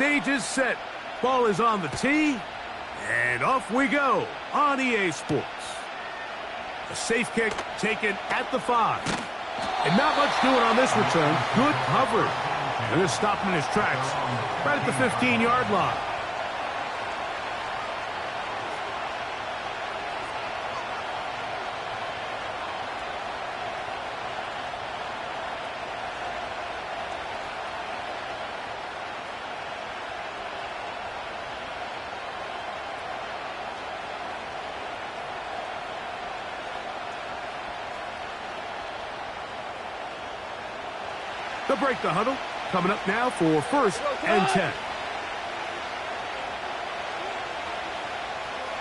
stage is set. Ball is on the tee, and off we go on EA Sports. A safe kick taken at the 5. And not much doing on this return. Good coverage. And they're stopping in his tracks right at the 15-yard line. They'll break the huddle. Coming up now for 1st and 10.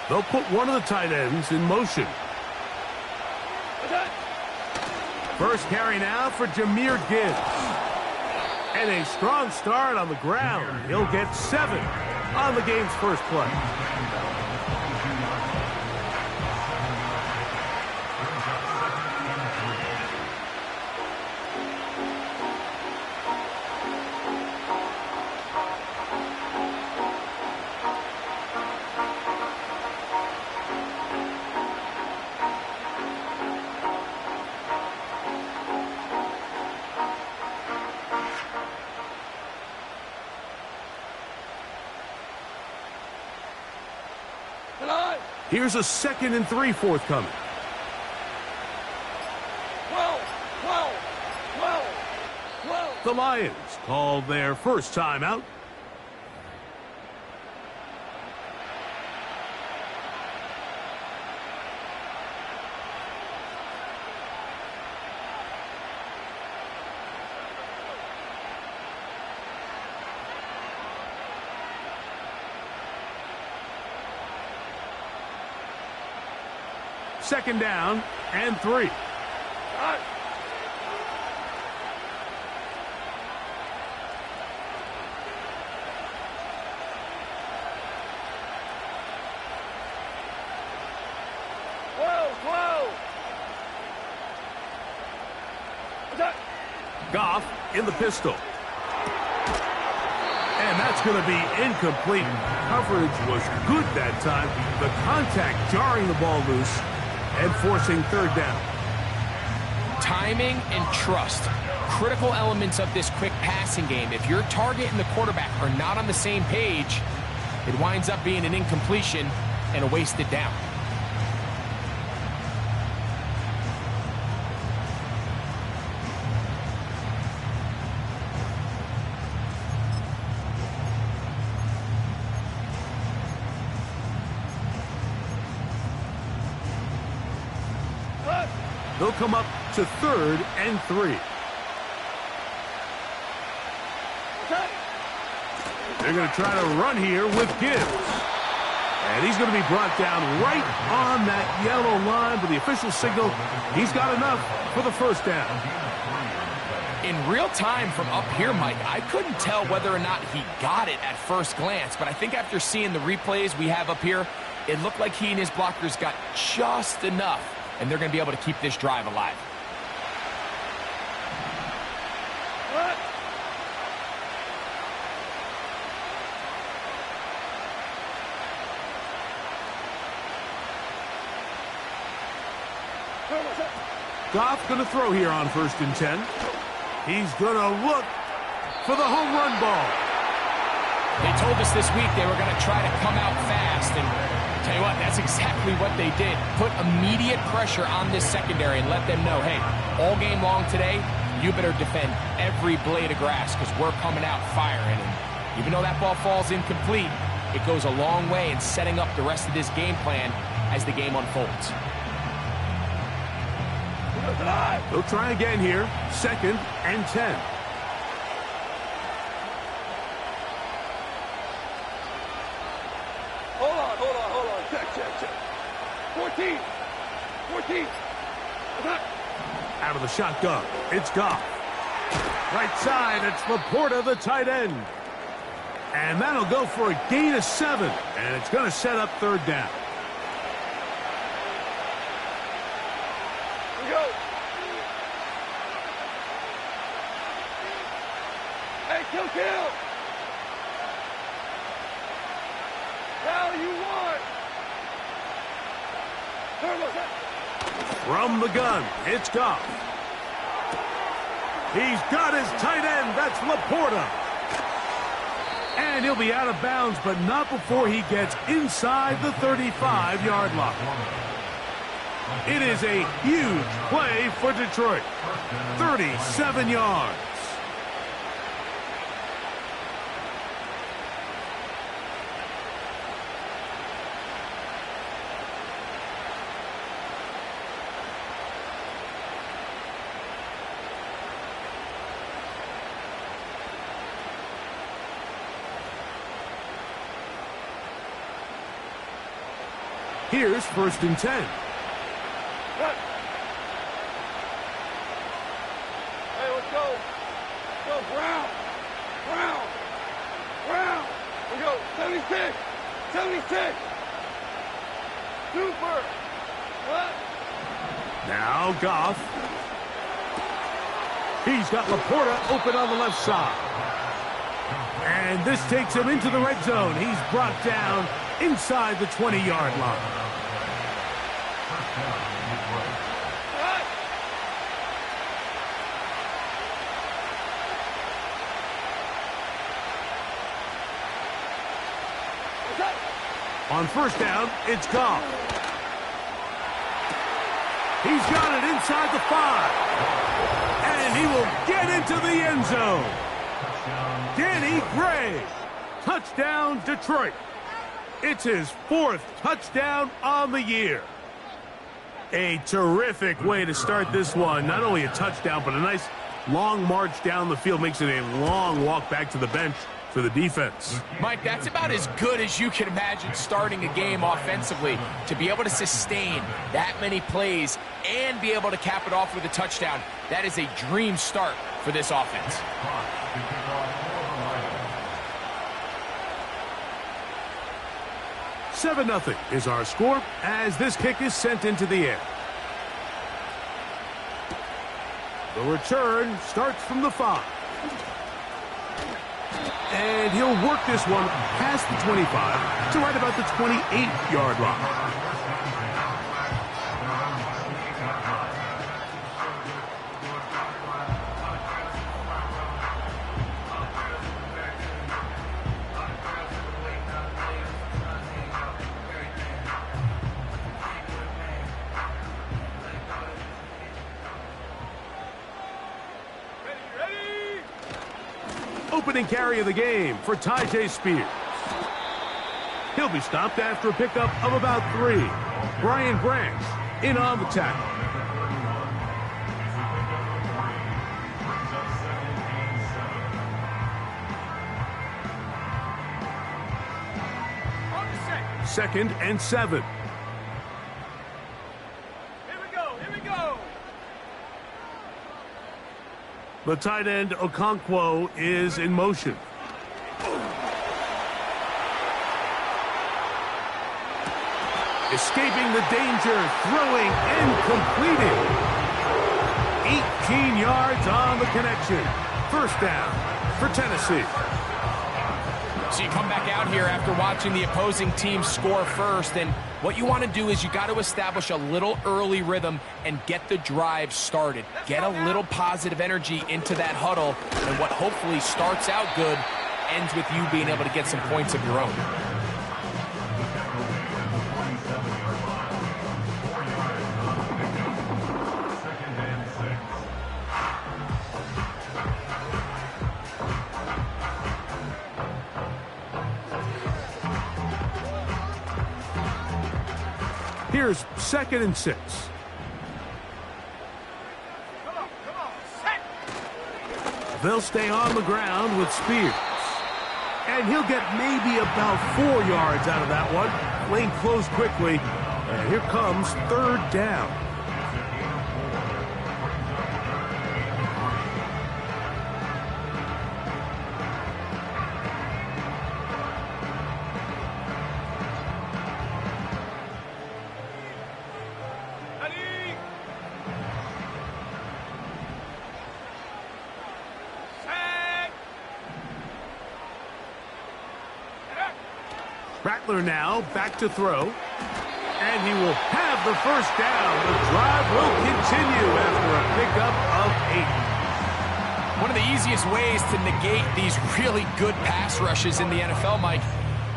They'll put one of the tight ends in motion. First carry now for Jahmyr Gibbs. And a strong start on the ground. He'll get 7 on the game's first play. Here's a 2nd and 3 forthcoming. 12. The Lions called their first timeout. Second down and 3. Goff in the pistol. And that's going to be incomplete. Coverage was good that time. The contact jarring the ball loose and forcing 3rd down. Timing and trust. Critical elements of this quick passing game. If your target and the quarterback are not on the same page, it winds up being an incompletion and a wasted down. They'll come up to 3rd and 3. They're going to try to run here with Gibbs. And he's going to be brought down right on that yellow line with the official signal. He's got enough for the 1st down. In real time from up here, Mike, I couldn't tell whether or not he got it at first glance, but I think after seeing the replays we have up here, it looked like he and his blockers got just enough, and they're going to be able to keep this drive alive. Goff going to throw here on 1st and 10. He's going to look for the home run ball. They told us this week they were going to try to come out fast, and tell you what, that's exactly what they did. Put immediate pressure on this secondary and let them know, hey, all game long today, you better defend every blade of grass because we're coming out firing. And even though that ball falls incomplete, it goes a long way in setting up the rest of this game plan as the game unfolds. They'll try again here. 2nd and 10. Hold on. Check. 14. Out of the shotgun, it's Goff. Right side, it's Laporta, the tight end. And that'll go for a gain of 7. And it's going to set up 3rd down. Kill. all you want. From the gun, it's Goff. He's got his tight end. That's Laporta. And he'll be out of bounds, but not before he gets inside the 35-yard line. It is a huge play for Detroit. 37 yards. Here's 1st and 10. Cut. Hey, let's go. Go, Brown. Brown. Brown. We go. 76. 76. Super. What? Now Goff. He's got Laporta open on the left side. And this takes him into the red zone. He's brought down inside the 20-yard line. On 1st down, it's Goff. He's got it inside the 5. And he will get into the end zone. Danny Gray. Touchdown, Detroit. It's his 4th touchdown on the year. A terrific way to start this one. Not only a touchdown, but a nice long march down the field. Makes it a long walk back to the bench for the defense. Mike, that's about as good as you can imagine starting a game offensively. To be able to sustain that many plays and be able to cap it off with a touchdown, that is a dream start for this offense. 7-0 is our score as this kick is sent into the air. The return starts from the 5. And he'll work this one past the 25 to right about the 28-yard line. Opening carry of the game for Tyjae Spears. He'll be stopped after a pickup of about 3. Brian Branch in on the tackle. Second and 7. The tight end, Okonkwo, is in motion. Escaping the danger, throwing and completing. 18 yards on the connection. 1st down for Tennessee. So you come back out here after watching the opposing team score first, and what you want to do is you got to establish a little early rhythm and get the drive started. Get a little positive energy into that huddle, and what hopefully starts out good ends with you being able to get some points of your own. Here's 2nd and 6. They'll stay on the ground with Spears. And he'll get maybe about 4 yards out of that one. Lane closed quickly. And here comes 3rd down. Rattler now back to throw. And he will have the first down. The drive will continue after a pickup of 8. One of the easiest ways to negate these really good pass rushes in the NFL, Mike,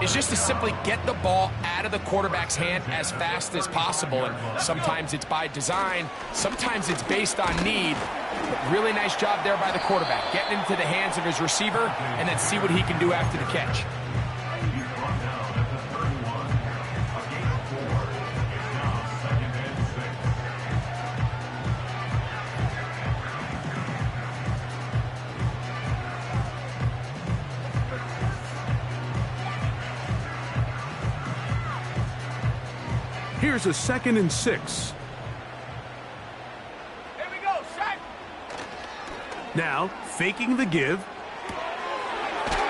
is just to simply get the ball out of the quarterback's hand as fast as possible. And sometimes it's by design, sometimes it's based on need. But really nice job there by the quarterback, getting into the hands of his receiver, and then see what he can do after the catch. Here's a 2nd and 6. Here we go, set. Now, faking the give.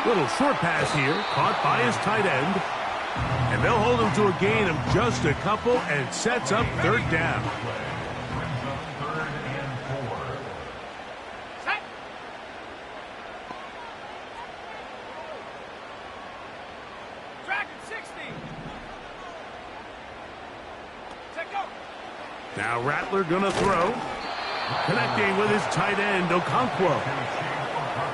Little short pass here, caught by his tight end. And they'll hold him to a gain of just a couple and sets up 3rd down. Set. Dragon 60. Set, go. Now Rattler gonna throw. Connecting with his tight end, Okonkwo.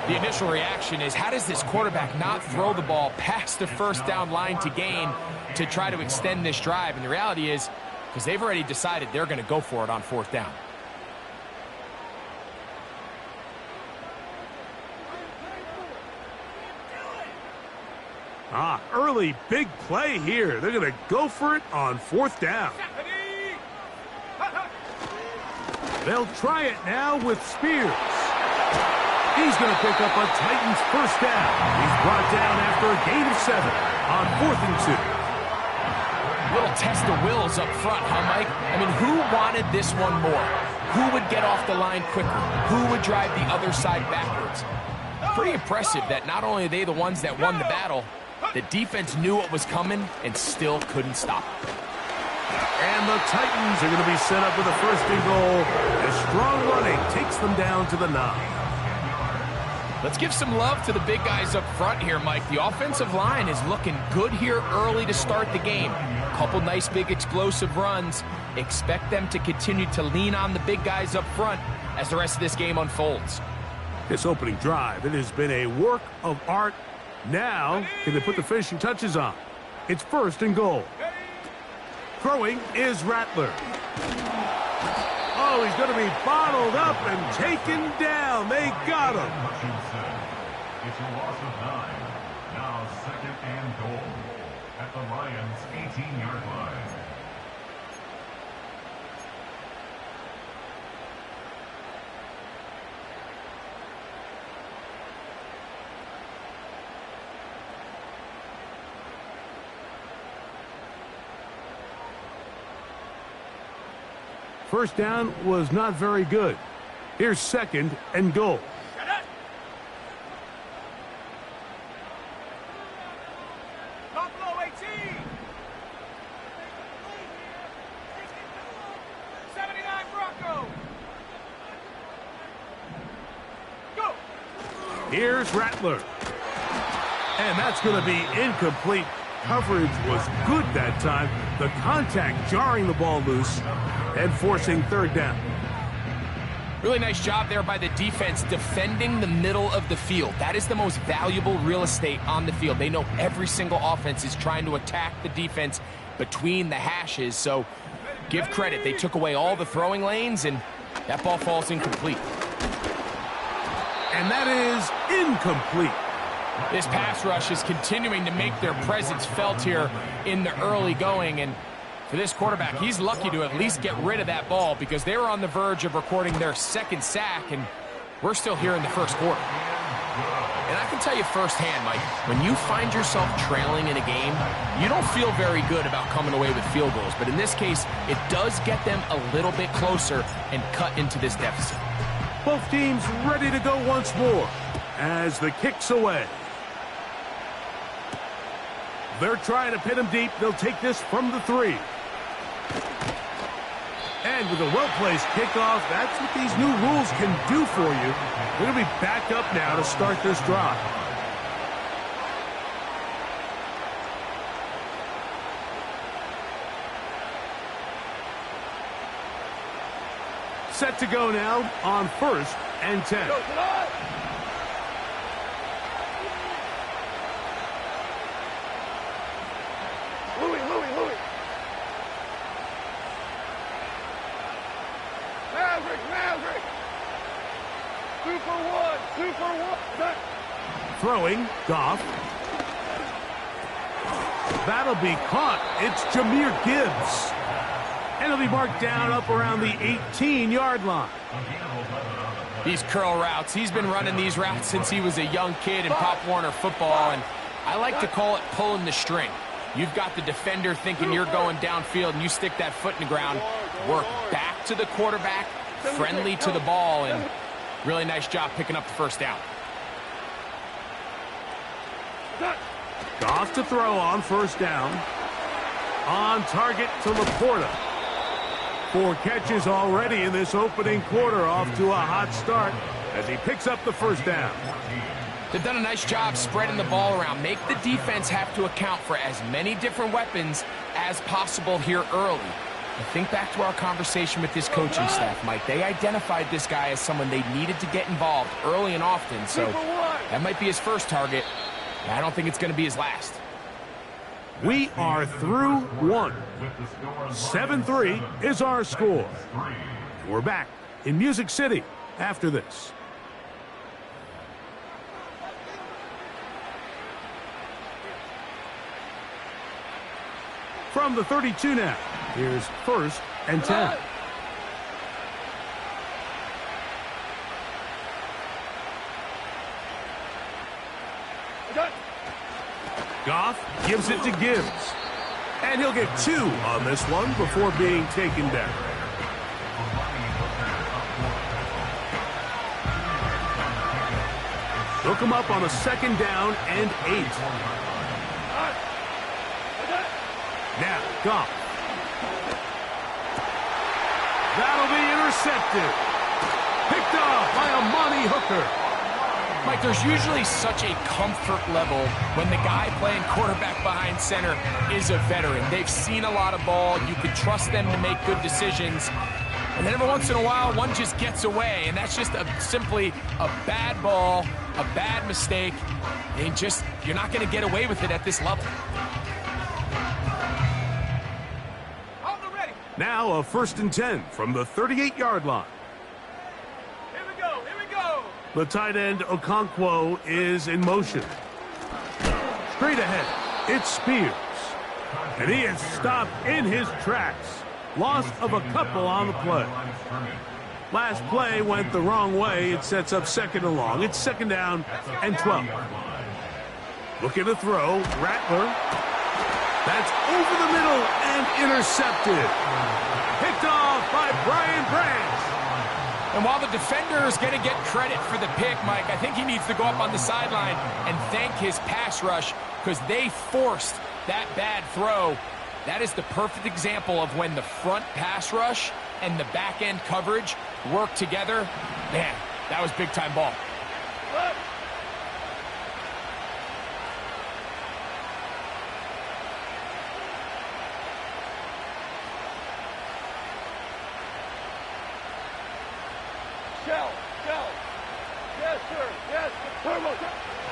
The initial reaction is, how does this quarterback not throw the ball past the 1st down line to gain to try to extend this drive? And the reality is, because they've already decided they're going to go for it on 4th down. Early big play here. They're going to go for it on 4th down. They'll try it now with Spears. He's going to pick up a Titans 1st down. He's brought down after a gain of 7 on 4th and 2. Little test of wills up front, huh, Mike? I mean, who wanted this one more? Who would get off the line quicker? Who would drive the other side backwards? Pretty impressive that not only are they the ones that won the battle, the defense knew what was coming and still couldn't stop it. And the Titans are going to be set up with a 1st and goal as strong running takes them down to the 9. Let's give some love to the big guys up front here, Mike. The offensive line is looking good here early to start the game. Couple nice big explosive runs. Expect them to continue to lean on the big guys up front as the rest of this game unfolds. This opening drive, it has been a work of art. Now, can they put the finishing touches on? It's 1st and goal. Throwing is Rattler. Oh, he's going to be bottled up and taken down. They got him. It's a loss of 9. Now 2nd and goal at the Lions' 18-yard line. First down was not very good. Here's 2nd and goal. Buffalo 18. 79 Bronco. Go. Here's Rattler. And that's going to be incomplete. Coverage was good that time. The contact jarring the ball loose and forcing 3rd down. Really nice job there by the defense defending the middle of the field. That is the most valuable real estate on the field. They know every single offense is trying to attack the defense between the hashes. So give credit. They took away all the throwing lanes, and that ball falls incomplete. And that is incomplete. This pass rush is continuing to make their presence felt here in the early going. And for this quarterback, he's lucky to at least get rid of that ball because they were on the verge of recording their 2nd sack, and we're still here in the 1st quarter. And I can tell you firsthand, Mike, when you find yourself trailing in a game, you don't feel very good about coming away with field goals. But in this case, it does get them a little bit closer and cut into this deficit. Both teams ready to go once more as the kick's away. They're trying to pin him deep. They'll take this from the 3. And with a well-placed kickoff, that's what these new rules can do for you. They're going to be back up now to start this drive. set to go now on 1st and 10. Go, come on! Louis. Maverick! 2 for 1! Done. Throwing, Goff. That'll be caught. It's Jahmyr Gibbs. And he'll be marked down up around the 18-yard line. These curl routes, he's been running these routes since he was a young kid in Pop Warner football, and I like to call it pulling the string. You've got the defender thinking you're going downfield, and you stick that foot in the ground, work back to the quarterback, friendly to the ball, and really nice job picking up the first down. Goff to throw on 1st down. On target to Laporta. 4 catches already in this opening quarter, off to a hot start as he picks up the 1st down. They've done a nice job spreading the ball around. Make the defense have to account for as many different weapons as possible here early. And think back to our conversation with this coaching staff, Mike. They identified this guy as someone they needed to get involved early and often, so that might be his first target. I don't think it's going to be his last. We are through 1. 7-3 is our score. We're back in Music City after this. From the 32 now, here's 1st and 10. Goff gives it to Gibbs. And he'll get 2 on this one before being taken down. He'll come up on a 2nd down and 8. Now, Goff. That'll be intercepted. Picked off by Amani Hooker. Mike, there's usually such a comfort level when the guy playing quarterback behind center is a veteran. They've seen a lot of ball. You can trust them to make good decisions. And then every once in a while, one just gets away, and that's just simply a bad ball, a bad mistake. And you're not going to get away with it at this level. Now a 1st and 10 from the 38-yard line. Here we go. The tight end Okonkwo is in motion. Straight ahead, it's Spears. And he is stopped in his tracks. Loss of a couple on the play. Last play went the wrong way. It sets up 2nd and long. It's 2nd down and 12. Looking to throw, Rattler. That's over the middle and intercepted. Picked off by Brian Branch. And while the defender is going to get credit for the pick, Mike, I think he needs to go up on the sideline and thank his pass rush because they forced that bad throw. That is the perfect example of when the front pass rush and the back end coverage work together. Man, that was big-time ball.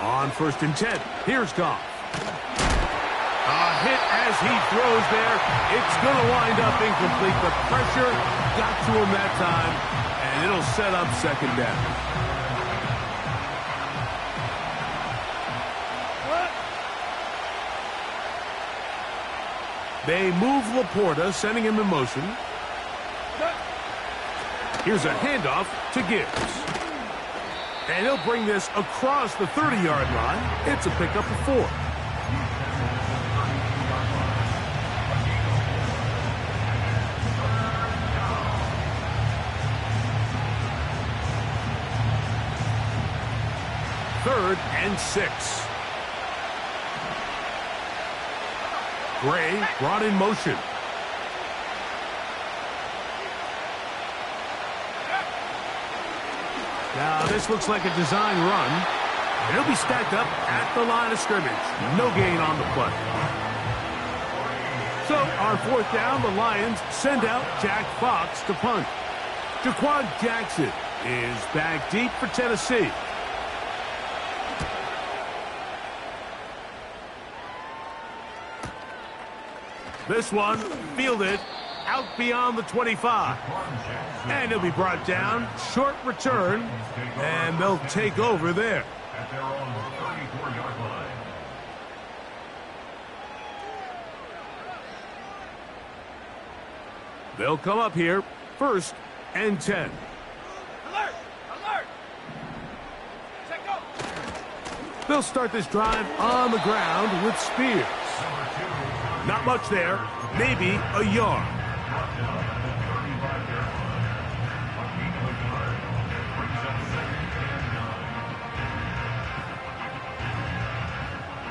On 1st and 10, here's Goff. A hit as he throws there. It's going to wind up incomplete. The pressure got to him that time, and it'll set up 2nd down. They move Laporta, sending him in motion. Here's a handoff to Gibbs. And he'll bring this across the 30-yard line. It's a pickup of 4. Third and 6. Gray brought in motion. Now, this looks like a design run. And he'll be stacked up at the line of scrimmage. No gain on the play. So, on 4th down, the Lions send out Jack Fox to punt. Jaquan Jackson is back deep for Tennessee. This one fielded out beyond the 25. And he'll be brought down. Short return. And they'll take over there. At their own 34-yard line. They'll come up here. 1st and 10. Alert! Alert! Check go! They'll start this drive on the ground with Spears. Not much there. Maybe a yard.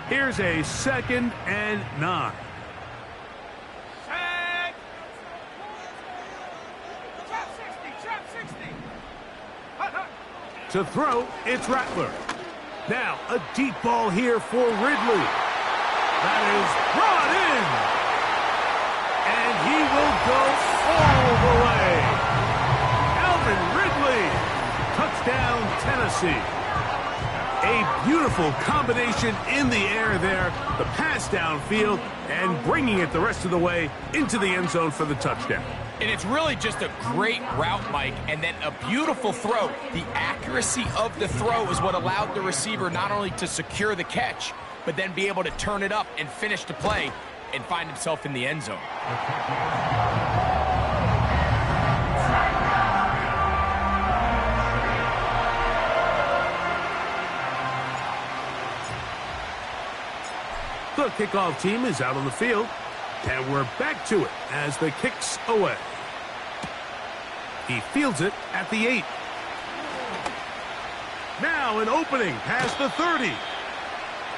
Here's a 2nd and 9. Check! Trap 60! Trap 60! Hut, hut! To throw, it's Rattler. Now, a deep ball here for Ridley. That is brought in. And he will go all the way. Alvin Ridley. Touchdown, Tennessee. A beautiful combination in the air there. The pass downfield and bringing it the rest of the way into the end zone for the touchdown. And it's really just a great route, Mike, and then a beautiful throw. The accuracy of the throw is what allowed the receiver not only to secure the catch, but then be able to turn it up and finish the play and find himself in the end zone. The kickoff team is out on the field, and we're back to it as the kick's away. He fields it at the 8. Now an opening past the 30.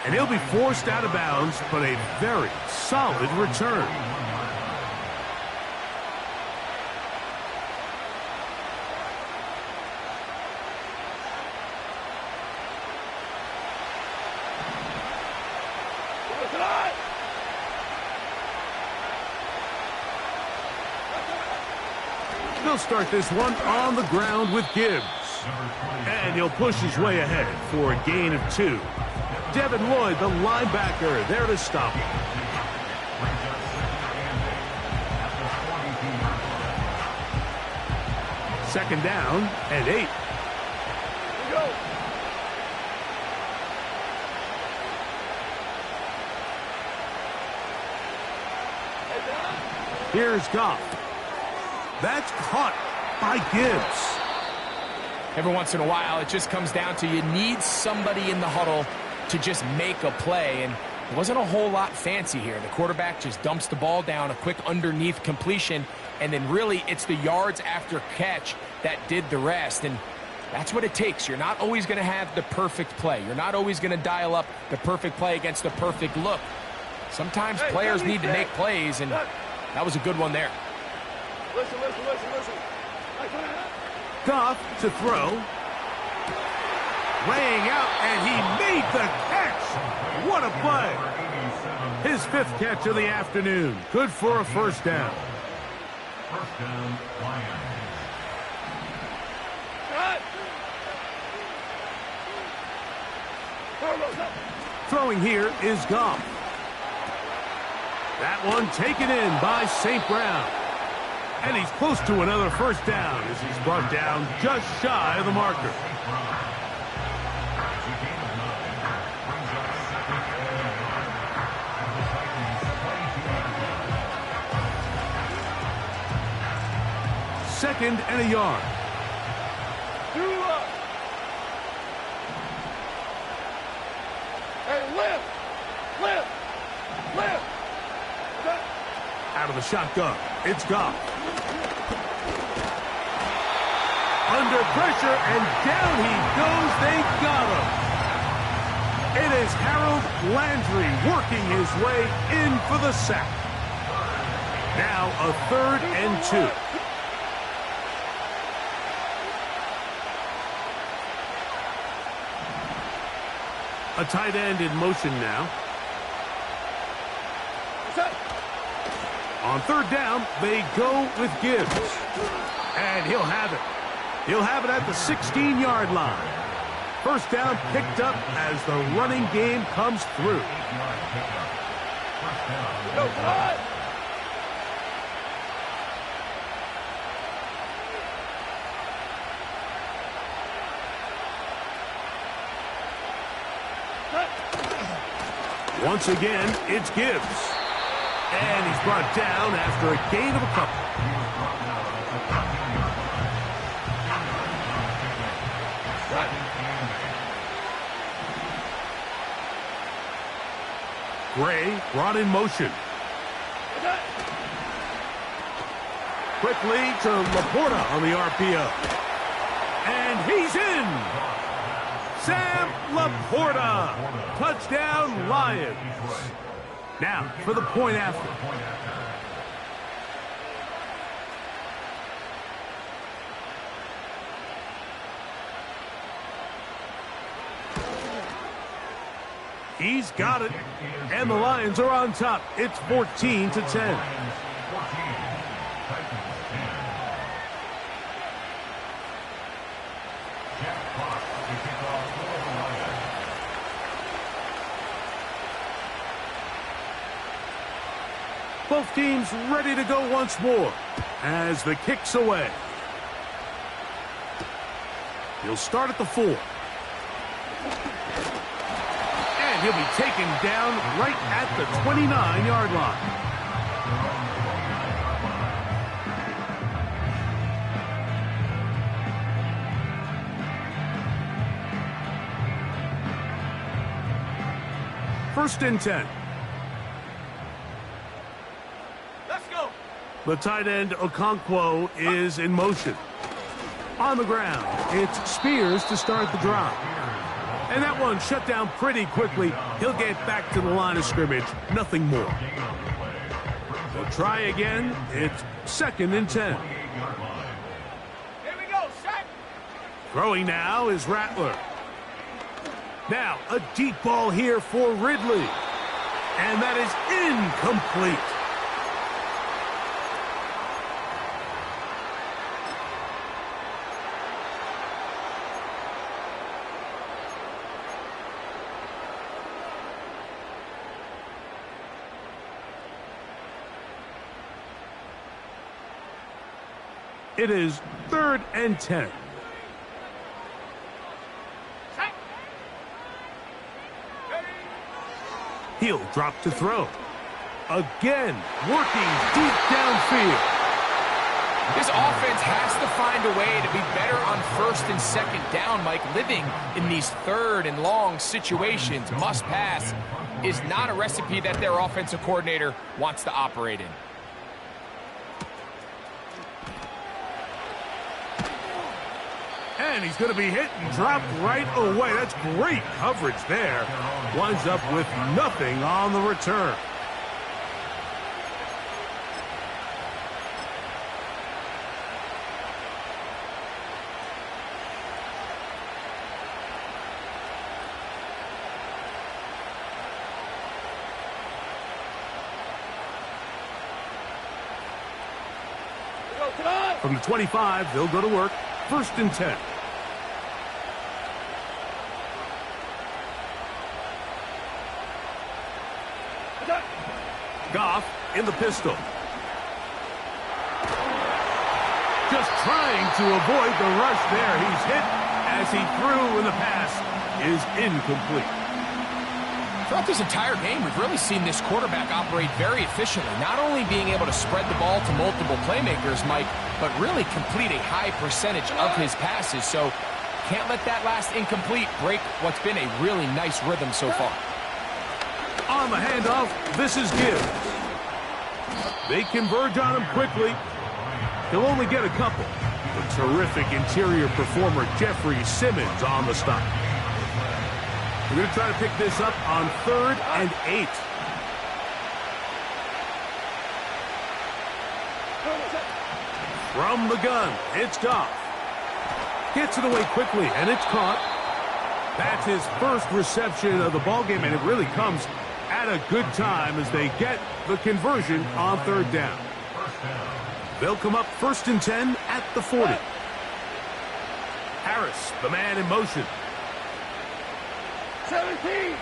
And he'll be forced out of bounds, but a very solid return. They'll start this one on the ground with Gibbs. And he'll push his way ahead for a gain of 2. Devin Lloyd, the linebacker, there to stop him. Second down and 8. Go! Here's Goff. That's caught by Gibbs. Every once in a while, it just comes down to you need somebody in the huddle to just make a play, and it wasn't a whole lot fancy here. The quarterback just dumps the ball down, a quick underneath completion, and then really it's the yards after catch that did the rest, and that's what it takes. You're not always going to have the perfect play. You're not always going to dial up the perfect play against the perfect look. Sometimes players need to make plays, and that was a good one there. Listen. Goff to throw. Laying out, and he made the catch. What a play. His 5th catch of the afternoon. Good for a first down. First down, Lions. Throwing here is Goff. That one taken in by St. Brown. And he's close to another first down as he's brought down just shy of the marker. Second and a yard. Hey, lift! Out of the shotgun, it's Goff. Under pressure, and down he goes. They got him. It is Harold Landry working his way in for the sack. Now a 3rd and 2. A tight end in motion now. On third down, they go with Gibbs. And he'll have it. He'll have it at the 16-yard line. First down picked up as the running game comes through. Go, run! Once again, it's Gibbs. And he's brought down after a gain of a couple. Gray brought in motion. Quickly to Laporta on the RPO. And he's in! Sam Laporta! Touchdown, Lions! Now, for the point after. He's got it. And the Lions are on top. It's 14-10. Both teams ready to go once more as the kick's away. He'll start at the 4. And he'll be taken down right at the 29-yard line. First and 10. The tight end, Okonkwo, is in motion. On the ground, it's Spears to start the drive. And that one shut down pretty quickly. He'll get back to the line of scrimmage. Nothing more. They'll try again. It's second and 10. Here we go, set. Throwing now is Rattler. Now, a deep ball here for Ridley. And that is incomplete. It is third and 10. He'll drop to throw. Again, working deep downfield. This offense has to find a way to be better on first and second down, Mike. Living in these third and long situations, must pass, is not a recipe that their offensive coordinator wants to operate in. And he's going to be hit and dropped right away. That's great coverage there. Winds up with nothing on the return. From the 25, they'll go to work. First and 10. Goff in the pistol. Just trying to avoid the rush there. He's hit as he threw, and the pass is incomplete. Throughout this entire game, we've really seen this quarterback operate very efficiently, not only being able to spread the ball to multiple playmakers, Mike, but really complete a high percentage of his passes. So can't let that last incomplete break what's been a really nice rhythm so far. On the handoff, this is Gibbs. They converge on him quickly. He'll only get a couple. The terrific interior performer Jeffrey Simmons on the stop. We're going to try to pick this up on 3rd and 8. From the gun, it's Goff. Gets it away quickly, and it's caught. That's his first reception of the ballgame, and it really comes at a good time as they get the conversion on third down. They'll come up 1st and 10 at the 40. Harris, the man in motion. 17.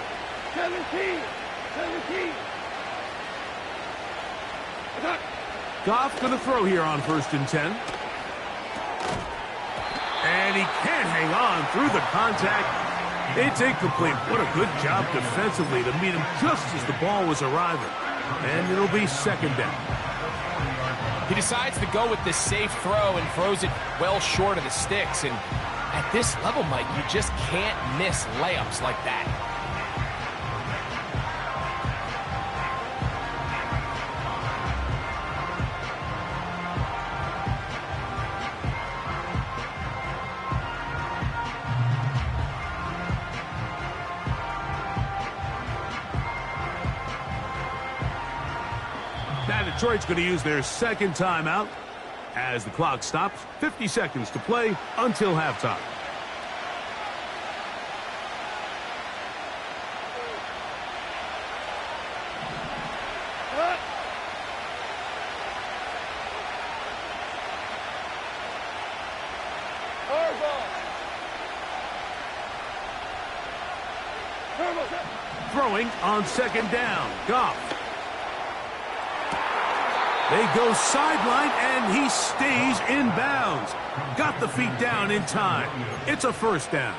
17. 17. Goff going to throw here on 1st and 10. And he can't hang on through the contact. It's incomplete. What a good job defensively to meet him just as the ball was arriving. And it'll be 2nd down. He decides to go with this safe throw and throws it well short of the sticks. And at this level, Mike, you just can't miss layups like that. Now Detroit's going to use their 2nd timeout as the clock stops. 50 seconds to play until halftime. Throwing on 2nd down. Goff. They go sideline, and he stays in bounds. Got the feet down in time. It's a 1st down.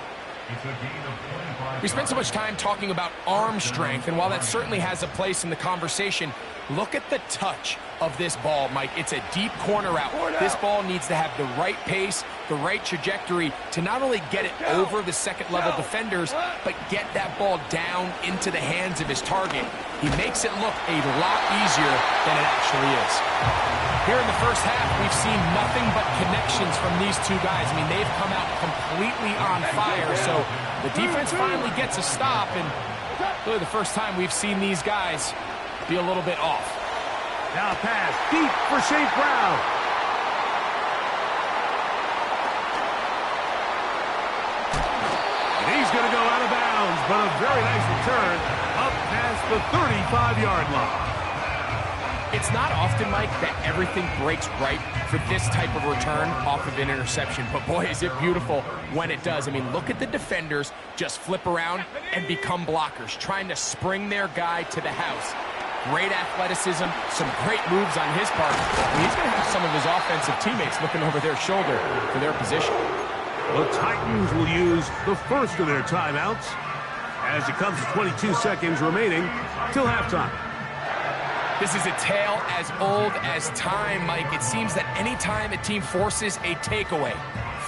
We spent so much time talking about arm strength, and while that certainly has a place in the conversation, look at the touch of this ball, Mike. It's a deep corner out. This ball needs to have the right pace, the right trajectory to not only get it over the second-level defenders, but get that ball down into the hands of his target. He makes it look a lot easier than it actually is. Here in the first half, we've seen nothing but connections from these two guys. I mean, they've come out completely on fire, so the defense finally gets a stop, and really the first time we've seen these guys be a little bit off. Now pass deep for St. Brown. And he's going to go out of bounds, but a very nice return up past the 35-yard line. It's not often, Mike, that everything breaks right for this type of return off of an interception. But, boy, is it beautiful when it does. I mean, look at the defenders just flip around and become blockers, trying to spring their guy to the house. Great athleticism, some great moves on his part. And he's going to have some of his offensive teammates looking over their shoulder for their position. The Titans will use the first of their timeouts as it comes to 22 seconds remaining till halftime. This is a tale as old as time, Mike. It seems that any time a team forces a takeaway,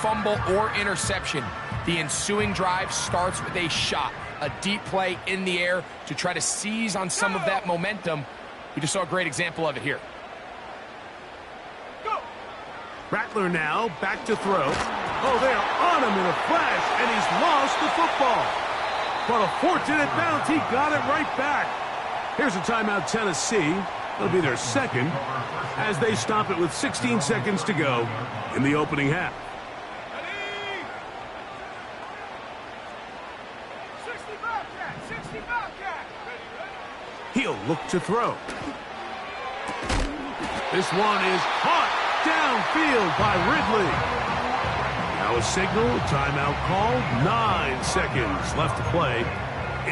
fumble, or interception, the ensuing drive starts with a shot, a deep play in the air to try to seize on some of that momentum. We just saw a great example of it here. Rattler now back to throw. Oh, they are on him in a flash, and he's lost the football. But a fortunate bounce, he got it right back. Here's a timeout, Tennessee. It'll be their 2nd as they stop it with 16 seconds to go in the opening half. 60 Bobcat. He'll look to throw. This one is caught downfield by Ridley. Now a signal, timeout called. 9 seconds left to play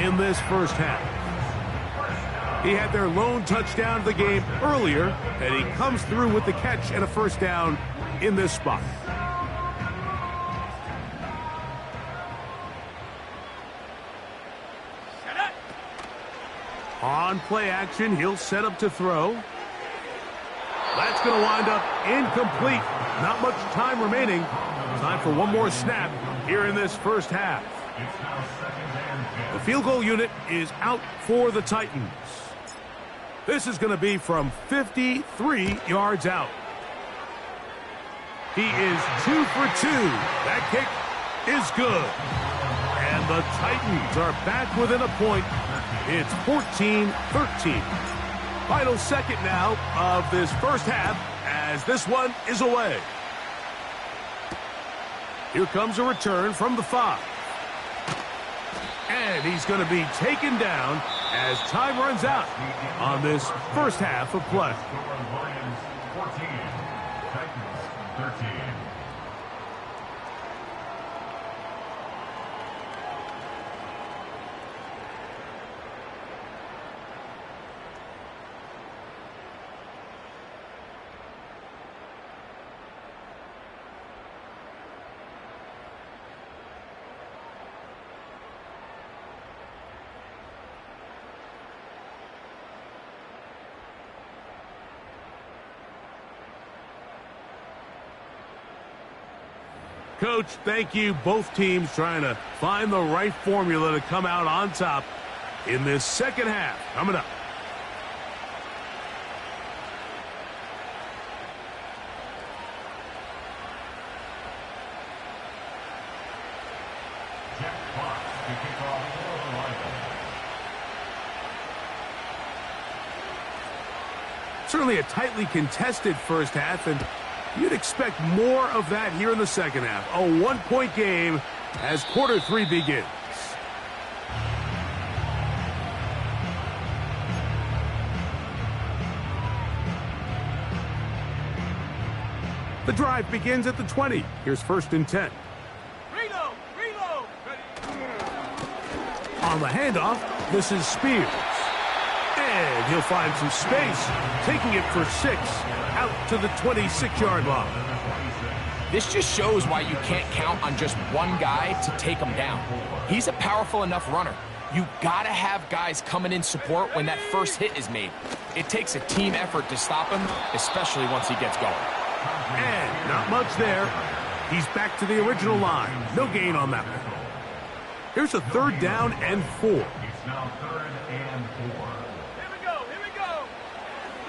in this first half. He had their lone touchdown of the game earlier, and he comes through with the catch and a 1st down in this spot. On play action, he'll set up to throw. That's going to wind up incomplete. Not much time remaining. Time for one more snap here in this first half. The field goal unit is out for the Titans. This is going to be from 53 yards out. He is 2 for 2. That kick is good. And the Titans are back within a point. It's 14-13. Final second now of this first half as this one is away. Here comes a return from the 5. And he's going to be taken down as time runs out on this first half of play. Lions 14, Titans 13. Coach, thank you. Both teams trying to find the right formula to come out on top in this second half. Coming up. Jack Fox to kick off for the Lions. Certainly a tightly contested first half, and you'd expect more of that here in the second half. A one-point game as quarter three begins. The drive begins at the 20. Here's 1st and 10. Reload! Reload! On the handoff, this is Spears. And he'll find some space, taking it for 6 out to the 26-yard line. This just shows why you can't count on just one guy to take him down. He's a powerful enough runner. You gotta have guys coming in support when that first hit is made. It takes a team effort to stop him, especially once he gets going. And not much there. He's back to the original line. No gain on that one. Here's a 3rd down and 4. It's now 3rd and 4. Here we go! Here we go!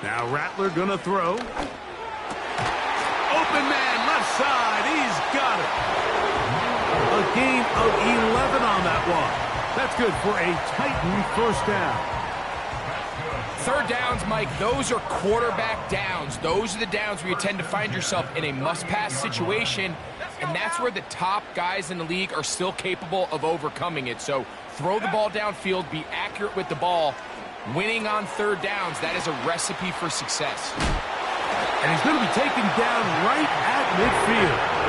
Now Rattler gonna throw. Open man, left side. He's got it. A gain of 11 on that one. That's good for a Titan first down. 3rd downs, Mike, those are quarterback downs. Those are the downs where you tend to find yourself in a must-pass situation, and that's where the top guys in the league are still capable of overcoming it. So throw the ball downfield, be accurate with the ball. Winning on 3rd downs, that is a recipe for success. And he's going to be taken down right at midfield.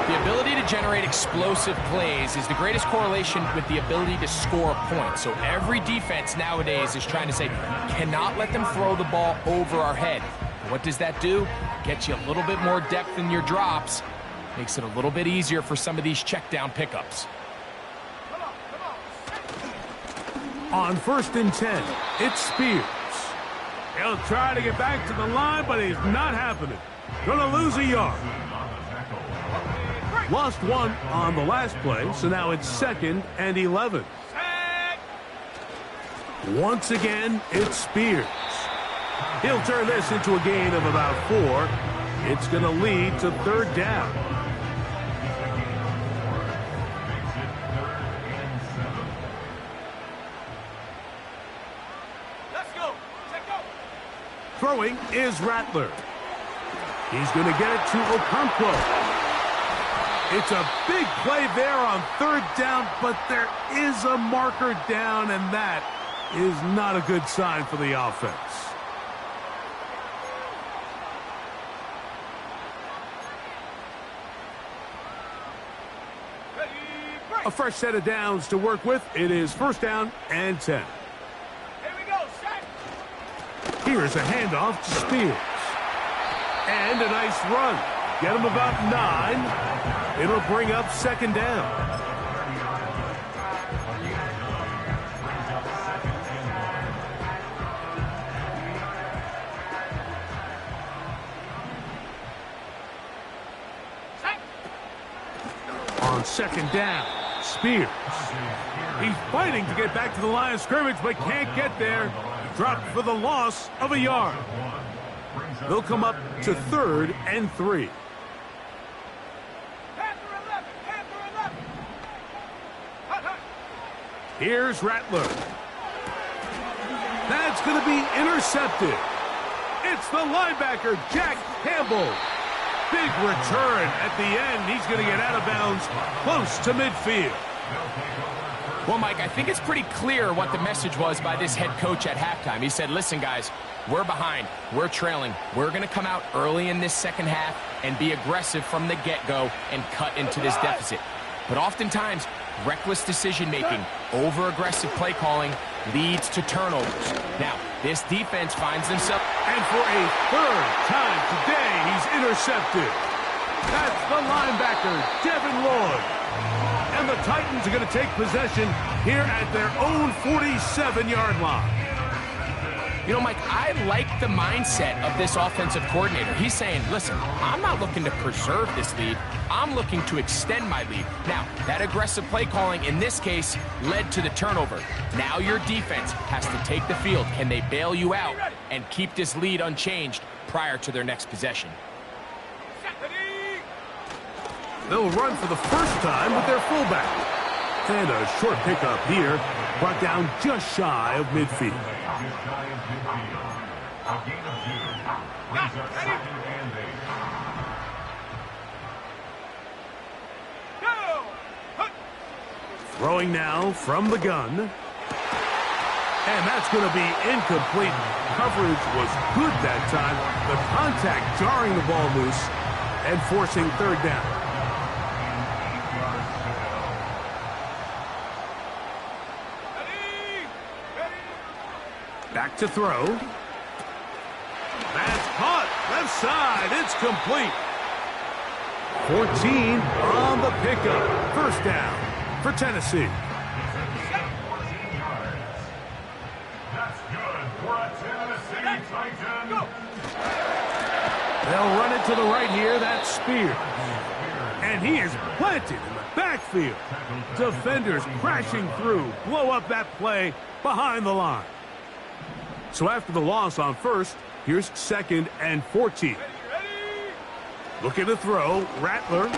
The ability to generate explosive plays is the greatest correlation with the ability to score points. So every defense nowadays is trying to say, cannot let them throw the ball over our head. What does that do? Gets you a little bit more depth in your drops. Makes it a little bit easier for some of these check down pickups. On 1st and 10, it's Spears. He'll try to get back to the line, but he's not happening. Gonna lose a yard. Lost 1 on the last play, so now it's 2nd and 11. Once again, it's Spears. He'll turn this into a gain of about 4. It's gonna lead to 3rd down. Throwing is Rattler. He's going to get it to Okonkwo. It's a big play there on 3rd down, but there is a marker down, and that is not a good sign for the offense. A fresh set of downs to work with. It is 1st down and 10. Here's a handoff to Spears. And a nice run. Get him about 9. It'll bring up 2nd down. On 2nd down, Spears. He's fighting to get back to the line of scrimmage, but can't get there. Dropped for the loss of a yard. They'll come up to 3rd and 3. Here's Rattler. That's going to be intercepted. It's the linebacker, Jack Campbell. Big return at the end. He's going to get out of bounds close to midfield. Well, Mike, I think it's pretty clear what the message was by this head coach at halftime. He said, listen, guys, we're behind. We're trailing. We're going to come out early in this second half and be aggressive from the get-go and cut into this deficit. But oftentimes, reckless decision-making, over-aggressive play calling leads to turnovers. Now, this defense finds themselves... And for a third time today, he's intercepted. That's the linebacker, Devin Lloyd. And the Titans are going to take possession here at their own 47-yard line. You know, Mike, I like the mindset of this offensive coordinator. He's saying, listen, I'm not looking to preserve this lead. I'm looking to extend my lead. Now, that aggressive play calling in this case led to the turnover. Now your defense has to take the field. Can they bail you out and keep this lead unchanged prior to their next possession? They'll run for the first time with their fullback. And a short pickup here, brought down just shy of midfield. A gain of 2 brings up 2nd and 8. Throwing now from the gun. And that's going to be incomplete. Coverage was good that time. The contact jarring the ball loose and forcing third down. Back to throw. That's caught. Left side. It's complete. 14 on the pickup. First down for Tennessee. 14 yards. That's good for a Tennessee Titan. They'll run it to the right here. That's Spears. And he is planted in the backfield. Defenders crashing through. Blow up that play behind the line. So after the loss on first, here's 2nd and 14. Looking to throw, Rattler.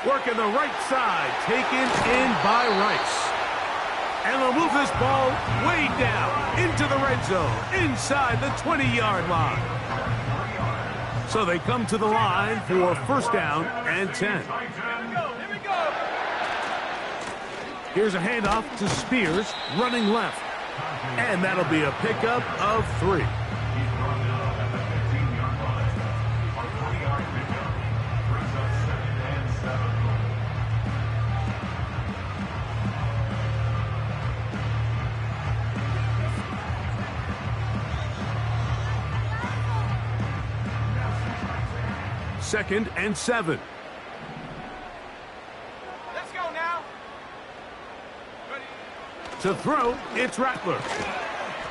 Working the right side, taken in by Rice. And they'll move this ball way down into the red zone, inside the 20-yard line. So they come to the line for first down and 10. Here's a handoff to Spears, running left. And that'll be a pickup of 3. He's brought down at the 15-yard line. A 20-yard pickup brings up 2nd and 7. 2nd and 7. Let's go now. To throw, it's Rattler.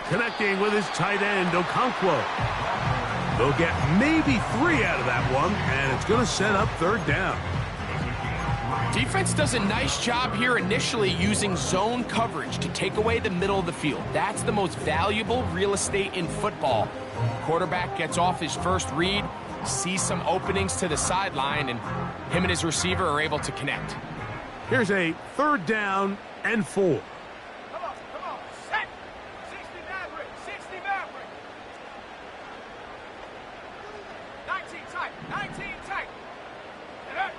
Connecting with his tight end, Okonkwo. They'll get maybe 3 out of that one, and it's going to set up third down. Defense does a nice job here initially using zone coverage to take away the middle of the field. That's the most valuable real estate in football. Quarterback gets off his first read, sees some openings to the sideline, and him and his receiver are able to connect. Here's a third down and 4. Come on. Set. 60 Maverick. 60 Maverick. 19 tight. 19 tight. Get up.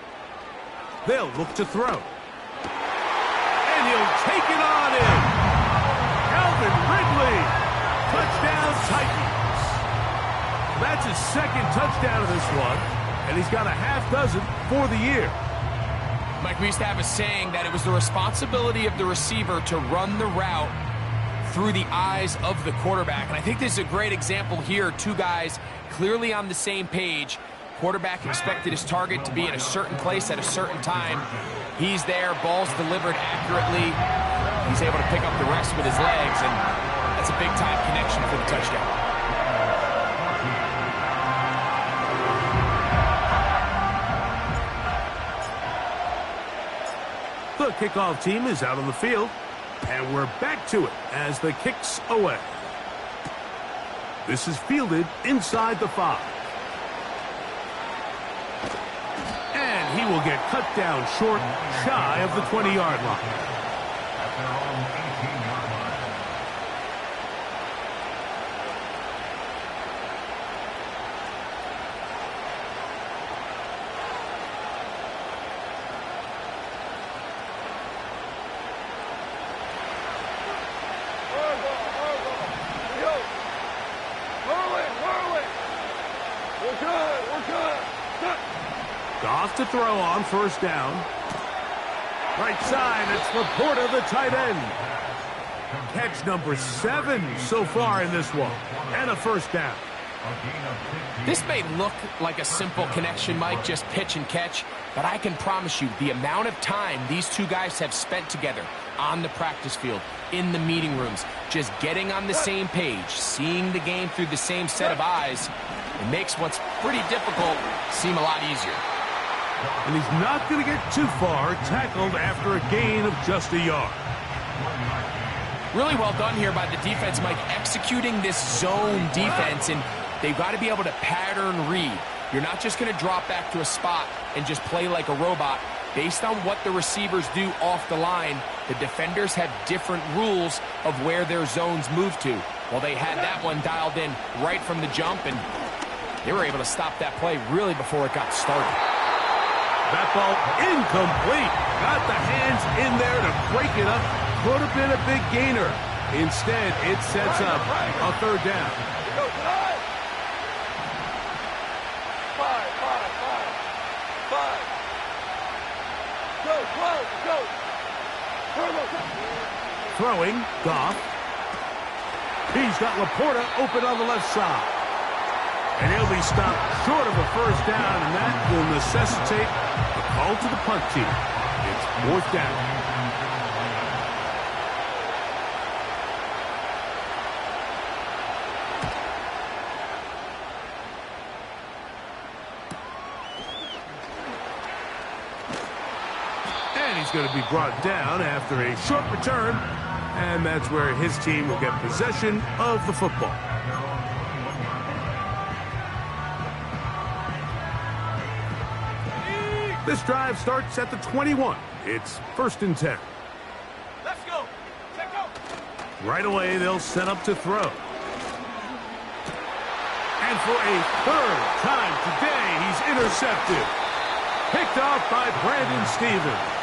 They'll look to throw. And he'll take it on in. Calvin Ridley. Touchdown Titans. That's his 2nd touchdown of this one, and he's got a half dozen for the year. Mike, we used to have a saying that it was the responsibility of the receiver to run the route through the eyes of the quarterback. And I think this is a great example here. 2 guys clearly on the same page. Quarterback expected his target to be in a certain place at a certain time. He's there, ball's delivered accurately. He's able to pick up the rest with his legs, and that's a big-time connection for the touchdown. The kickoff team is out on the field, and we're back to it as the kick's away. This is fielded inside the 5. And he will get cut down short, shy of the 20-yard line. At their own 18-yard line. Goff to throw on first down. Right side, it's Laporta, the tight end. Catch number 7 so far in this one. And a first down. This may look like a simple connection, Mike, just pitch and catch, but I can promise you the amount of time these two guys have spent together on the practice field, in the meeting rooms, just getting on the same page, seeing the game through the same set of eyes, it makes what's pretty difficult seem a lot easier. And he's not going to get too far, tackled after a gain of just a yard. Really well done here by the defense, Mike, executing this zone defense, and they've got to be able to pattern read. You're not just going to drop back to a spot and just play like a robot. Based on what the receivers do off the line, the defenders have different rules of where their zones move to. Well, they had that one dialed in right from the jump, and they were able to stop that play really before it got started. That ball incomplete. Got the hands in there to break it up. Could have been a big gainer. Instead, it sets up a third down. Throwing, Goff. He's got Laporta open on the left side. And he'll be stopped short of a first down, and that will necessitate a call to the punt team. It's fourth down. And he's going to be brought down after a short return, and that's where his team will get possession of the football. This drive starts at the 21. It's 1st and 10. Let's go. Check go. Right away, they'll set up to throw. And for a third time today, he's intercepted. Picked off by Brandon Stevens.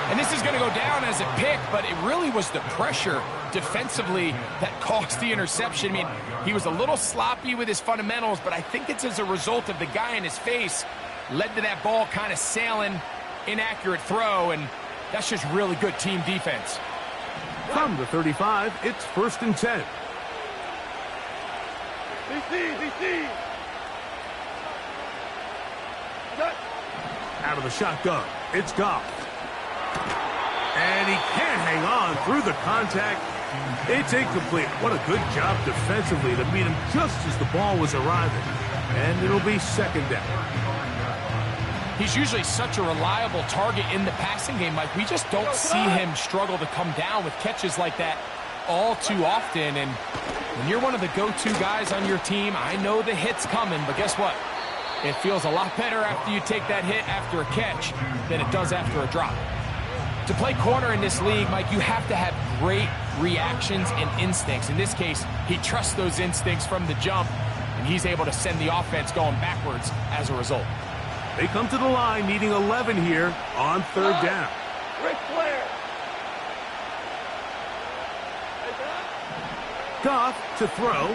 And this is going to go down as a pick, but it really was the pressure defensively that caused the interception. I mean, he was a little sloppy with his fundamentals, but I think it's as a result of the guy in his face led to that ball kind of sailing, inaccurate throw, and that's just really good team defense. From the 35, it's 1st and 10. DC. Out of the shotgun, it's Goff. And he can't hang on through the contact. It's incomplete. What a good job defensively to meet him just as the ball was arriving. And it'll be 2nd down. He's usually such a reliable target in the passing game, Mike. We just don't see him struggle to come down with catches like that all too often. And when you're one of the go-to guys on your team, I know the hit's coming, but guess what? It feels a lot better after you take that hit after a catch than it does after a drop. To play corner in this league, Mike, you have to have great reactions and instincts. In this case, he trusts those instincts from the jump, and he's able to send the offense going backwards as a result. They come to the line needing 11 here on 3rd down. Ric Flair. Goff to throw.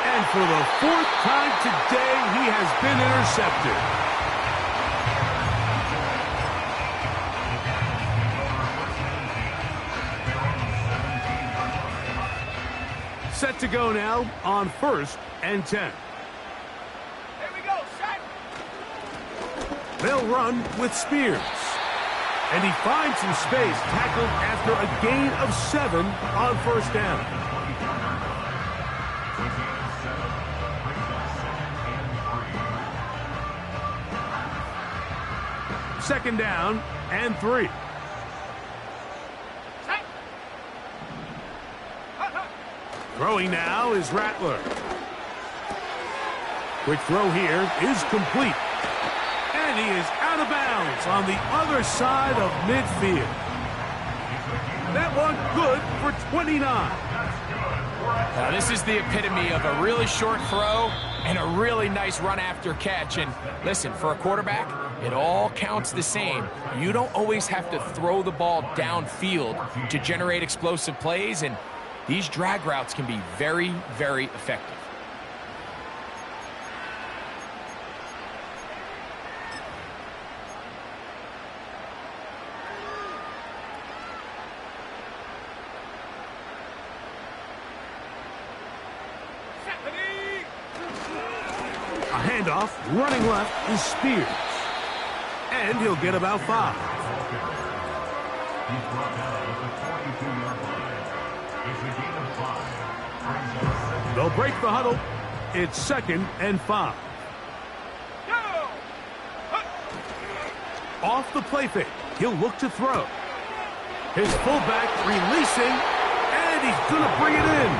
And for the 4th time today, he has been intercepted. Set to go now on 1st and 10. They'll run with Spears. And he finds some space, tackled after a gain of 7 on 1st down. Second down and 3. Throwing now is Rattler. Quick throw here is complete. And he is out of bounds on the other side of midfield. That one good for 29. Now this is the epitome of a really short throw and a really nice run after catch. And listen, for a quarterback, it all counts the same. You don't always have to throw the ball downfield to generate explosive plays, and these drag routes can be very, very effective. A handoff, running left, is Spears. And he'll get about 5. He's brought down at the 42-yard line. It's a gain of 5. They'll break the huddle. It's 2nd and 5. Off the play fake, he'll look to throw. His fullback releasing, and he's going to bring it in.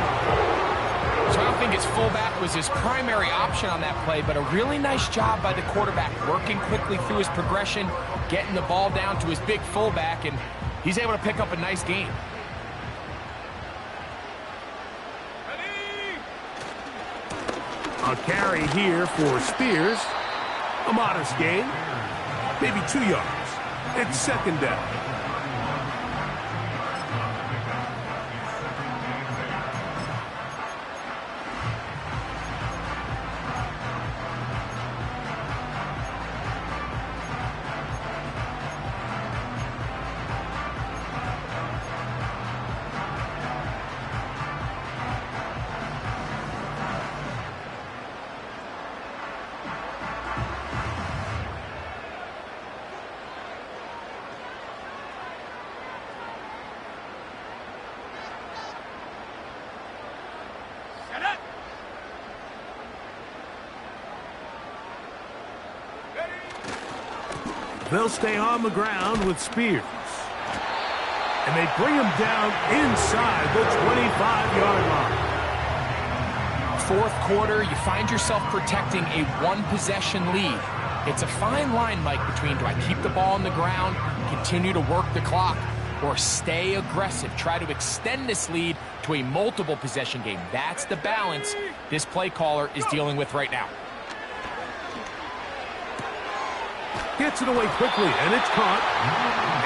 So I don't think his fullback was his primary option on that play, but a really nice job by the quarterback, working quickly through his progression, getting the ball down to his big fullback, and he's able to pick up a nice gain. A carry here for Spears. A modest gain. Maybe 2 yards. It's 2nd down. They'll stay on the ground with Spears. And they bring him down inside the 25-yard line. Fourth quarter, you find yourself protecting a one-possession lead. It's a fine line, Mike, between do I keep the ball on the ground, continue to work the clock, or stay aggressive, try to extend this lead to a multiple-possession game. That's the balance this play caller is dealing with right now. Gets it away quickly, and it's caught.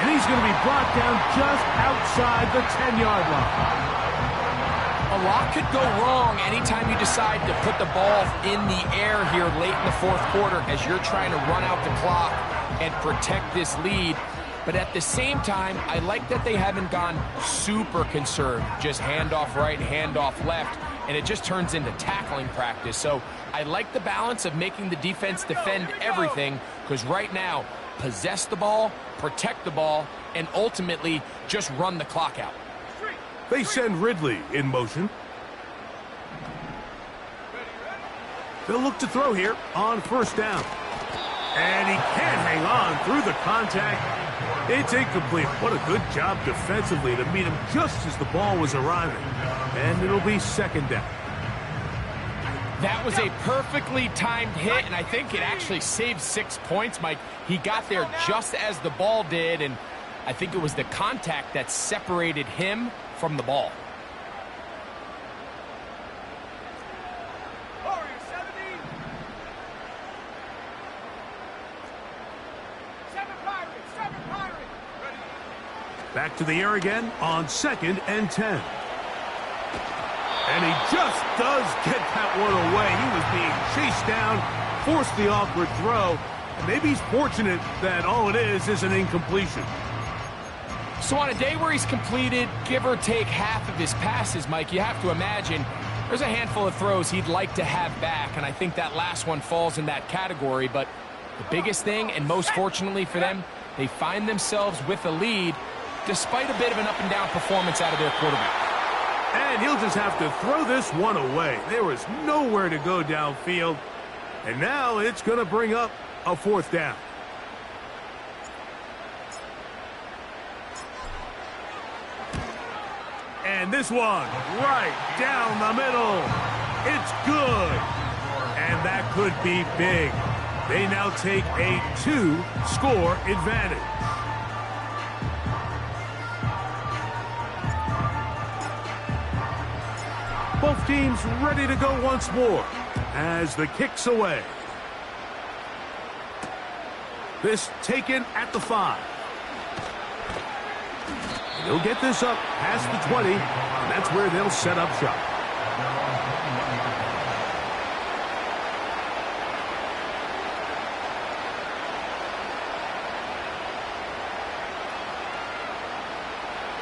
And he's going to be brought down just outside the 10-yard line. A lot could go wrong anytime you decide to put the ball in the air here late in the fourth quarter as you're trying to run out the clock and protect this lead. But at the same time, I like that they haven't gone super conserved. Just handoff right, handoff left, and it just turns into tackling practice. So I like the balance of making the defense defend everything, because right now, possess the ball, protect the ball, and ultimately just run the clock out. They send Ridley in motion. They'll look to throw here on 1st down. And he can't hang on through the contact. It's incomplete. What a good job defensively to meet him just as the ball was arriving. And it'll be 2nd down. That was a perfectly timed hit, and I think it actually saved 6 points, Mike. He got there just as the ball did, and I think it was the contact that separated him from the ball. Back to the air again on 2nd and 10. And he just does get that one away. He was being chased down, forced the awkward throw, and maybe he's fortunate that all it is an incompletion. So on a day where he's completed, give or take half of his passes, Mike, you have to imagine there's a handful of throws he'd like to have back, and I think that last one falls in that category. But the biggest thing, and most fortunately for them, they find themselves with a lead despite a bit of an up-and-down performance out of their quarterback. And he'll just have to throw this one away. There was nowhere to go downfield. And now it's going to bring up a 4th down. And this one right down the middle. It's good. And that could be big. They now take a 2-score advantage. Both teams ready to go once more as the kick's away. This taken at the 5. They'll get this up past the 20, and that's where they'll set up shop.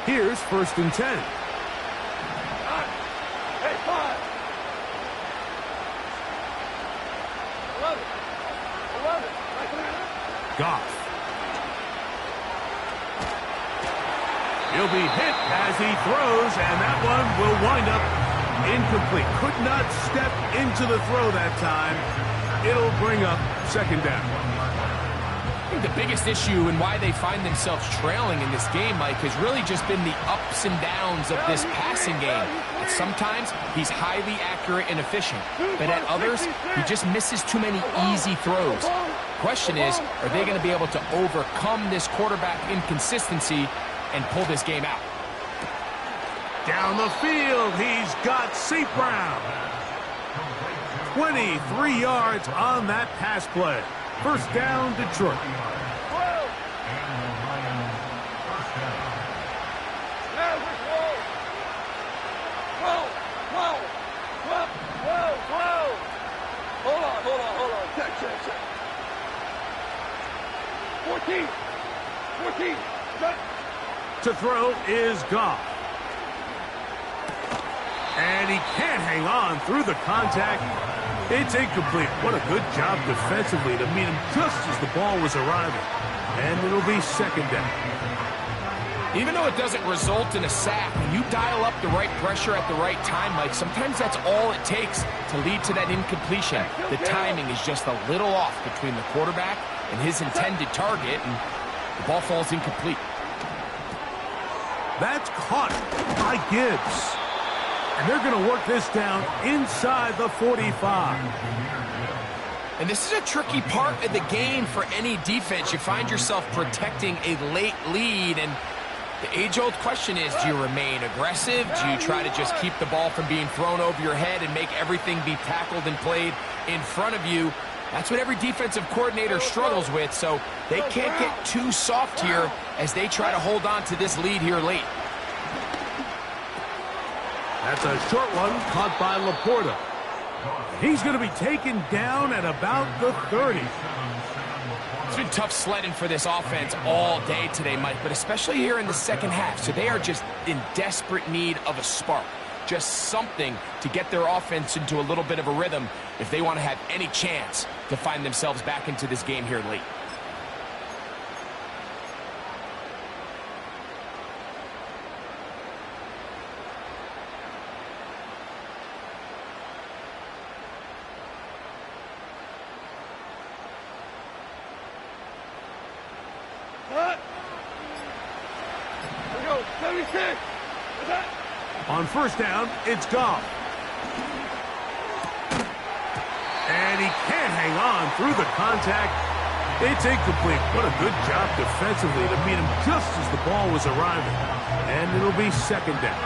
Here's 1st and 10. Goff. He'll be hit as he throws, and that one will wind up incomplete. Could not step into the throw that time. It'll bring up second down. I think the biggest issue and why they find themselves trailing in this game, Mike, has really just been the ups and downs of this passing game. And sometimes he's highly accurate and efficient, but at others, he just misses too many easy throws. Question is, are they going to be able to overcome this quarterback inconsistency and pull this game out? Down the field, he's got St. Brown. 23 yards on that pass play. First down, Detroit. Hold on. Check. 14. To throw is Goff. And he can't hang on through the contact. It's incomplete. What a good job defensively to meet him just as the ball was arriving. And it'll be second down. Even though it doesn't result in a sack, when you dial up the right pressure at the right time, Mike, sometimes that's all it takes to lead to that incompletion. The timing is just a little off between the quarterback and his intended target, and the ball falls incomplete. That's caught by Gibbs. And they're going to work this down inside the 45. And this is a tricky part of the game for any defense. You find yourself protecting a late lead, and the age-old question is, do you remain aggressive? Do you try to just keep the ball from being thrown over your head and make everything be tackled and played in front of you? That's what every defensive coordinator struggles with, so they can't get too soft here as they try to hold on to this lead here late. That's a short one caught by Laporta. He's going to be taken down at about the 30. It's been tough sledding for this offense all day today, Mike, but especially here in the second half. So they are just in desperate need of a spark, just something to get their offense into a little bit of a rhythm if they want to have any chance to find themselves back into this game here late. On first down, it's Goff. And he can't hang on through the contact. It's incomplete. What a good job defensively to meet him just as the ball was arriving. And it'll be second down.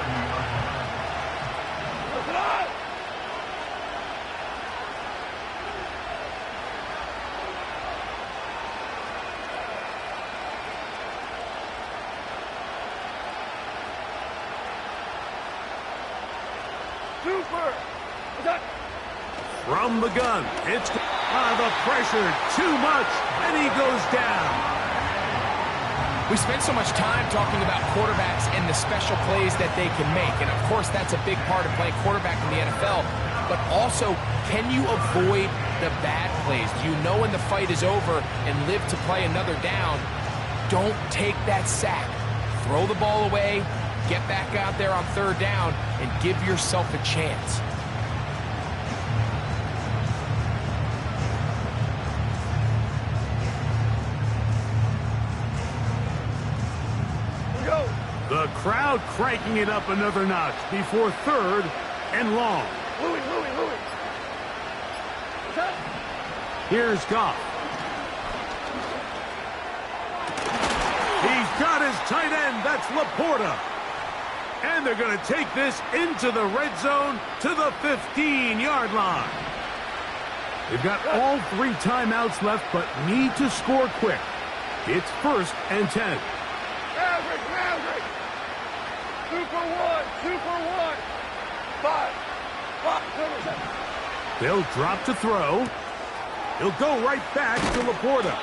From the gun, it's the pressure, too much, and he goes down. We spend so much time talking about quarterbacks and the special plays that they can make, and of course that's a big part of playing quarterback in the NFL, but also, can you avoid the bad plays? Do you know when the fight is over and live to play another down? Don't take that sack. Throw the ball away, get back out there on third down, and give yourself a chance. The crowd cranking it up another notch before third and long. Louis. Here's Goff. He's got his tight end. That's Laporta. And they're going to take this into the red zone to the 15-yard line. They've got all 3 timeouts left, but need to score quick. It's first and 10. Maverick. 2 for 1. 5. They'll drop to throw. He'll go right back to Laporta.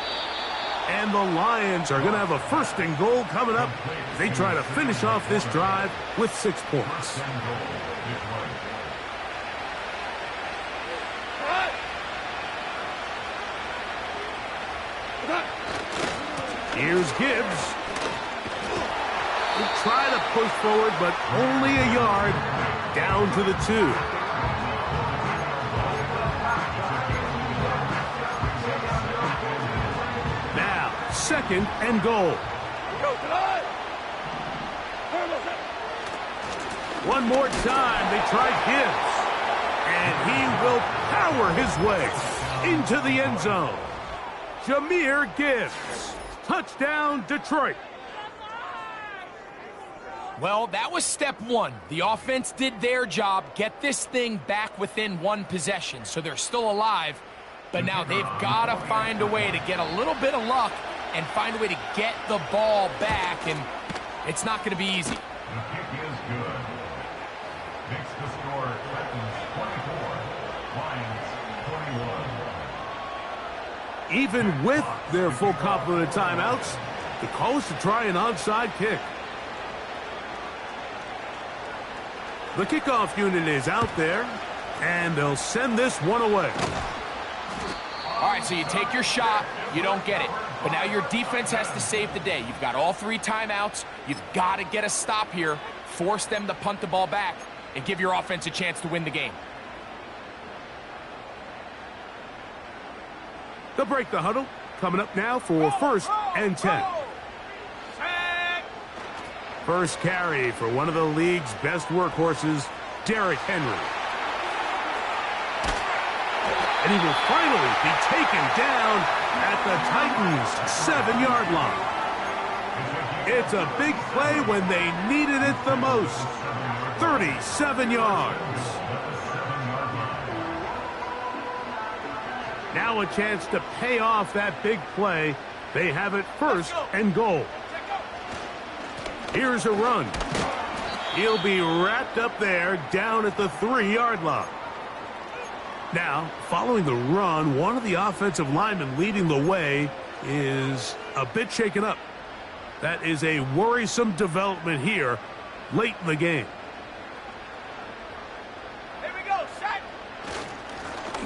And the Lions are going to have a first and goal coming up. They try to finish off this drive with 6 points. Here's Gibbs. He'll try to push forward, but only a yard. Down to the 2. Now, 2nd and goal. One more time, they try Gibbs. And he will power his way into the end zone. Jahmyr Gibbs. Touchdown, Detroit. Well, that was step 1. The offense did their job, get this thing back within 1 possession. So they're still alive, but now they've got to find a way to get a little bit of luck and find a way to get the ball back, and it's not going to be easy. The kick is good. Makes the score Titans 24, Lions 21. Even with their full complement of timeouts, the call is to try an onside kick. The kickoff unit is out there, and they'll send this one away. All right, so you take your shot, you don't get it. But now your defense has to save the day. You've got all 3 timeouts. You've got to get a stop here, force them to punt the ball back, and give your offense a chance to win the game. They'll break the huddle. Coming up now for 1st and 10. First carry for one of the league's best workhorses, Derrick Henry. And he will finally be taken down at the Titans' 7-yard line. It's a big play when they needed it the most. 37 yards. Now a chance to pay off that big play. They have it 1st and goal. Here's a run. He'll be wrapped up there down at the 3-yard line. Now, following the run, one of the offensive linemen leading the way is a bit shaken up. That is a worrisome development here late in the game. Here we go, set.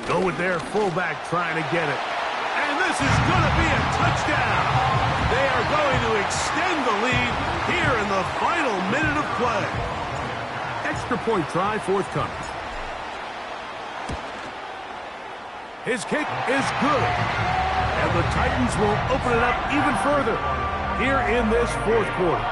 Go with their fullback trying to get it. And this is going to be a touchdown. They are going to extend the lead here in the final minute of play. Extra point try forthcoming. His kick is good. And the Titans will open it up even further here in this 4th quarter.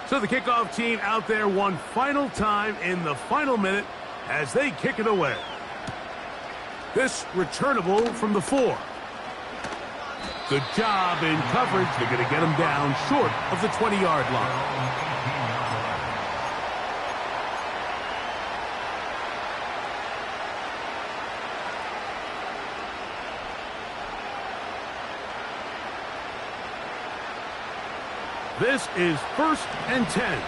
So the kickoff team out there one final time in the final minute as they kick it away. This returnable from the 4. Good job in coverage. They're going to get him down short of the 20-yard line. This is 1st and 10.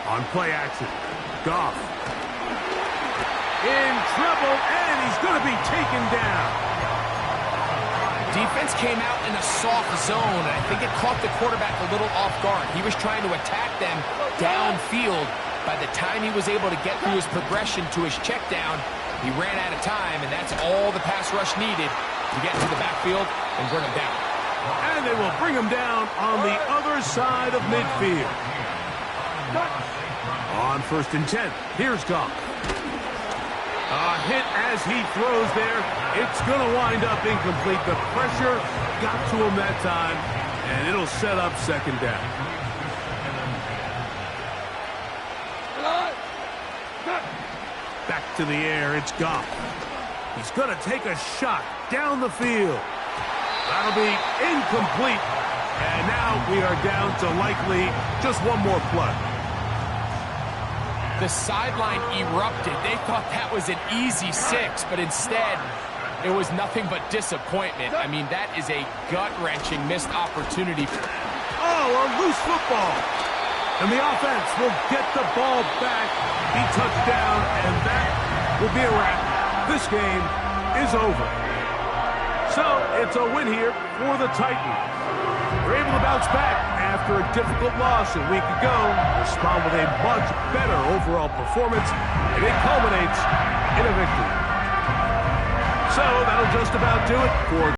On play action, Goff. In trouble, and he's going to be taken down. Defense came out in a soft zone, and I think it caught the quarterback a little off guard. He was trying to attack them downfield. By the time he was able to get through his progression to his check down, he ran out of time, and that's all the pass rush needed to get into the backfield and bring him down. And they will bring him down on the other side of midfield. On 1st and 10, here's Goff. A hit as he throws there. It's going to wind up incomplete. The pressure got to him that time, and it'll set up 2nd down. Back to the air, it's Goff. He's going to take a shot down the field. That'll be incomplete. And now we are down to likely just one more play. The sideline erupted. They thought that was an easy 6, but instead, it was nothing but disappointment. I mean, that is a gut-wrenching missed opportunity. Oh, a loose football. And the offense will get the ball back, be touched down, and that will be a wrap. This game is over. So, it's a win here for the Titans. They're able to bounce back after a difficult loss a week ago, respond with a much better overall performance, and it culminates in a victory. So that'll just about do it for